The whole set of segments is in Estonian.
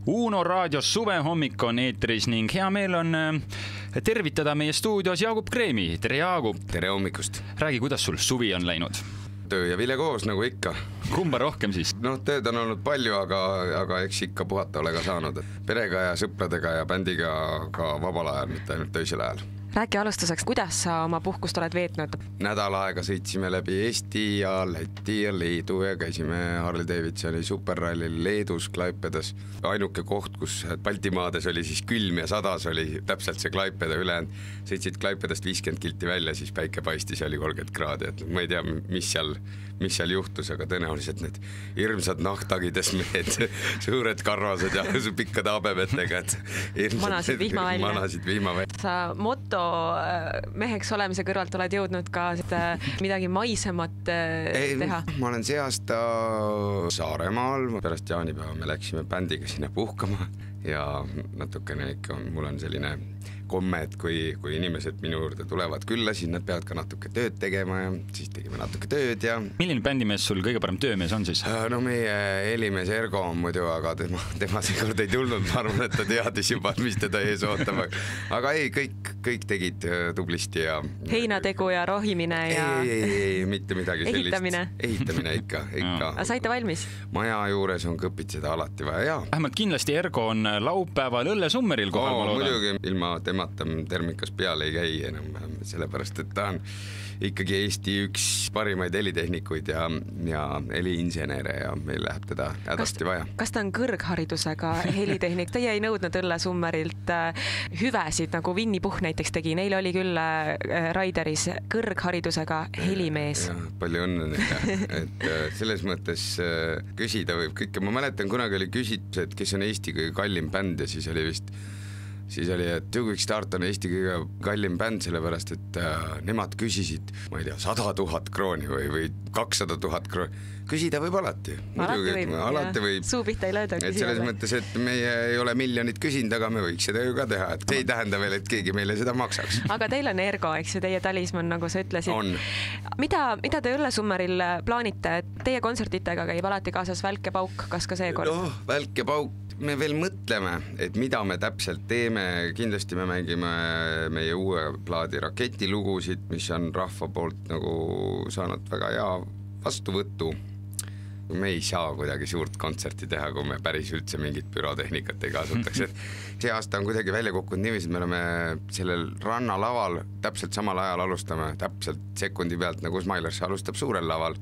Uno raadios suvehommik on eetris ning hea meel on tervitada meie stuudios Jaagup Kreemi. Tere Jaagup! Tere hommikust! Räägi, kuidas sul suvi on läinud? Töö ja vile koos, nagu ikka. Kumba rohkem siis? Tööd on olnud palju, aga eks ikka puhata ole ka saanud. Perega ja sõpradega ja bändiga ka vabal ajal, mitte ainult töisel ajal. Räägi alustuseks, kuidas sa oma puhkust oled veetnud? Nädal aega sõitsime läbi Eesti ja Läti ja Leedu ja käisime Harley Davidsoni superrallil Leedus, Klaipedas. Ainuke koht, kus Baltimaades oli siis külm ja sadas, oli täpselt see Klaipeda ülejäänud. Sõitsid Klaipedast 50 kilti välja, siis päike paistis ja oli 30 kraadi. Et ma ei tea, mis seal juhtus, aga tõenäoliselt need hirmsad nahtagides mehed, suured karvased ja pikkade abemetega. Manasid vihma välja. Sa moto meheks olemise kõrvalt oled jõudnud ka midagi maisemat teha? Ma olen see aasta Saaremaal, pärast jaanipäeva me läksime bändiga sinna puhkama ja natukene ikka mul on selline komme, et kui inimesed minu juurde tulevad külla, siis nad peavad ka natuke tööd tegema ja siis tegime natuke tööd ja... Milline bändimees sul kõige parem töömees on siis? No meie helimees Ergo on muidu, aga tema seekord ei tulnud, ma arvan, et ta teadis juba, mis teda ees ootab. Aga ei, kõik tegid tublisti ja... Heinategu ja rohimine ja... Ei, mitte midagi sellist. Ehitamine ikka. Aga saite valmis? Maja juures on kõpitseda alati vaja, jaa. Vähemalt kindlasti Ergo on laupäeval Õllesummeril kohal, ma loodan. Muidugi, ilma termikas peale ei käi enam, sellepärast, et ta on ikkagi Eesti üks parimaid helitehnikuid ja heliinsenere ja meil läheb teda hädasti vaja. Kas ta on kõrgharidusega helitehnik? Teie ei nõudnud Õllesummerilt hüvesid, nagu Winnie Puhh näiteks tegi. Neil oli küll Raideris kõrgharidusega helimees. Palju õnne. Et selles mõttes küsida võib kõike. Ma mäletan, kunagi oli küsitlus, et kes on Eesti kõige kallim bänd ja siis oli, et Two Quick Start on Eesti kõige kallim bänd, sellepärast, et nemad küsisid, ma ei tea, 100 000 krooni või 200 000 krooni. Küsida võib alati. Alati võib. Suupihta ei lööda küsida. Selles mõttes, et meie ei ole miljonit küsinud, aga me võiks seda ju ka teha. Et see ei tähenda veel, et keegi meile seda maksaks. Aga teil on Ergo, eks ju, teie talismann, nagu sa ütlesid. On. Mida te Õllesummeril plaanite? Teie kontserditega käib alati kaasas Välk ja Pauk, kas ka seekord? No, Välk ja Pauk. Me veel mõtleme, et mida me täpselt teeme. Kindlasti me mängime meie uue plaadi Raketilugusid, mis on rahva poolt nagu saanud väga hea vastuvõttu. Me ei saa kuidagi suurt kontserti teha, kui me päris üldse mingit pürotehnikat ei kasutaks. See aasta on kuidagi välja kukkunud niiviisi, et me oleme sellel rannalaval täpselt samal ajal alustame, täpselt sekundi pealt, nagu Smilers alustab suurel laval.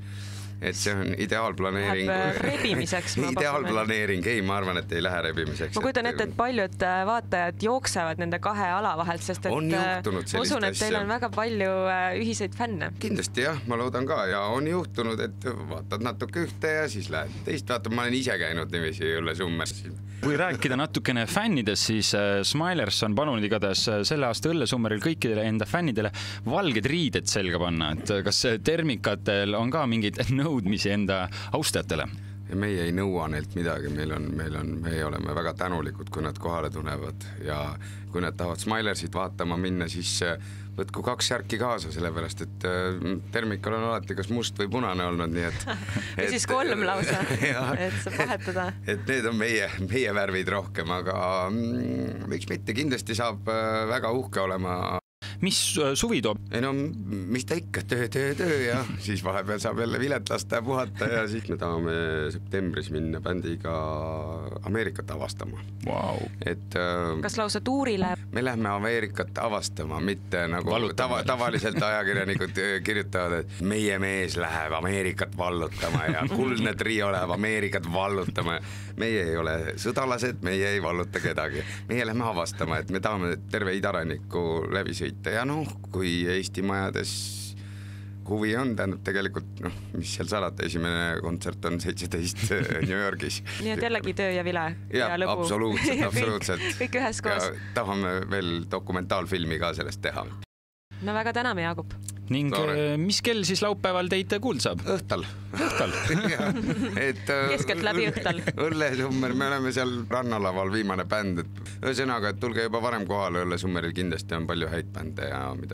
Et see on ideaalplaneering. Läheb rebimiseks. Ideaalplaneering, ei, ma arvan, et ei lähe rebimiseks. Ma kujutan ette, et paljud vaatajad jooksevad nende kahe ala vahelt, sest et on juhtunud sellist usun, et teil on väga palju ühiseid fänne. Kindlasti jah, ma loodan ka ja on juhtunud, et vaatad natuke ühte ja siis lähed teist vaatad. Ma olen ise käinud niiviisi Õllesummeris. Kui rääkida natukene fännidest, siis Smilers on palunud igatahes selle aasta Õllesummeril kõikidele enda fännidele valged riided selga panna. Et kas termikatel on ka mingid nõudmisi enda austajatele? Ja meie ei nõua neilt midagi, me oleme väga tänulikud, kui nad kohale tunevad ja kui nad tahavad Smilersit vaatama minna, siis võtku 2 särki kaasa, sellepärast, et termikal on alati kas must või punane olnud, nii et... ja siis 3 lausa, et saab vahetada. Et need on meie värvid rohkem, aga miks mitte, kindlasti saab väga uhke olema. Mis suvi toob? Ei no, mis ta ikka, töö ja siis vahepeal saab jälle vilet lasta ja puhata ja siis me tahame septembris minna bändiga Ameerikat avastama. Wow. Kas lausa tuurile? Me lähme Ameerikat avastama, mitte nagu tavaliselt ajakirjanikud kirjutavad, et meie mees läheb Ameerikat vallutama ja kuldne trio läheb Ameerikat vallutama. Meie ei ole sõdalased, meie ei valluta kedagi. Meie lähme avastama, et me tahame terve idaranniku läbi sõita ja kui Eesti majades huvi on, tähendab tegelikult, mis seal salata, esimene kontsert on 17 New Yorgis. Nii et jällegi töö ja vile ja lõbu. Absoluutselt. Kõik ühes koos. Tahame veel dokumentaalfilmi ka sellest teha. No väga täname, Jaagup. Ning mis kell siis laupäeval teid kuulda saab? Õhtal. Keskelt läbi õhtal. Õllesummer, me oleme seal rannalaval viimane bänd. Ühesõnaga, et tulge juba varem kohale, Õllesummeril kindlasti on palju häid bände ja mida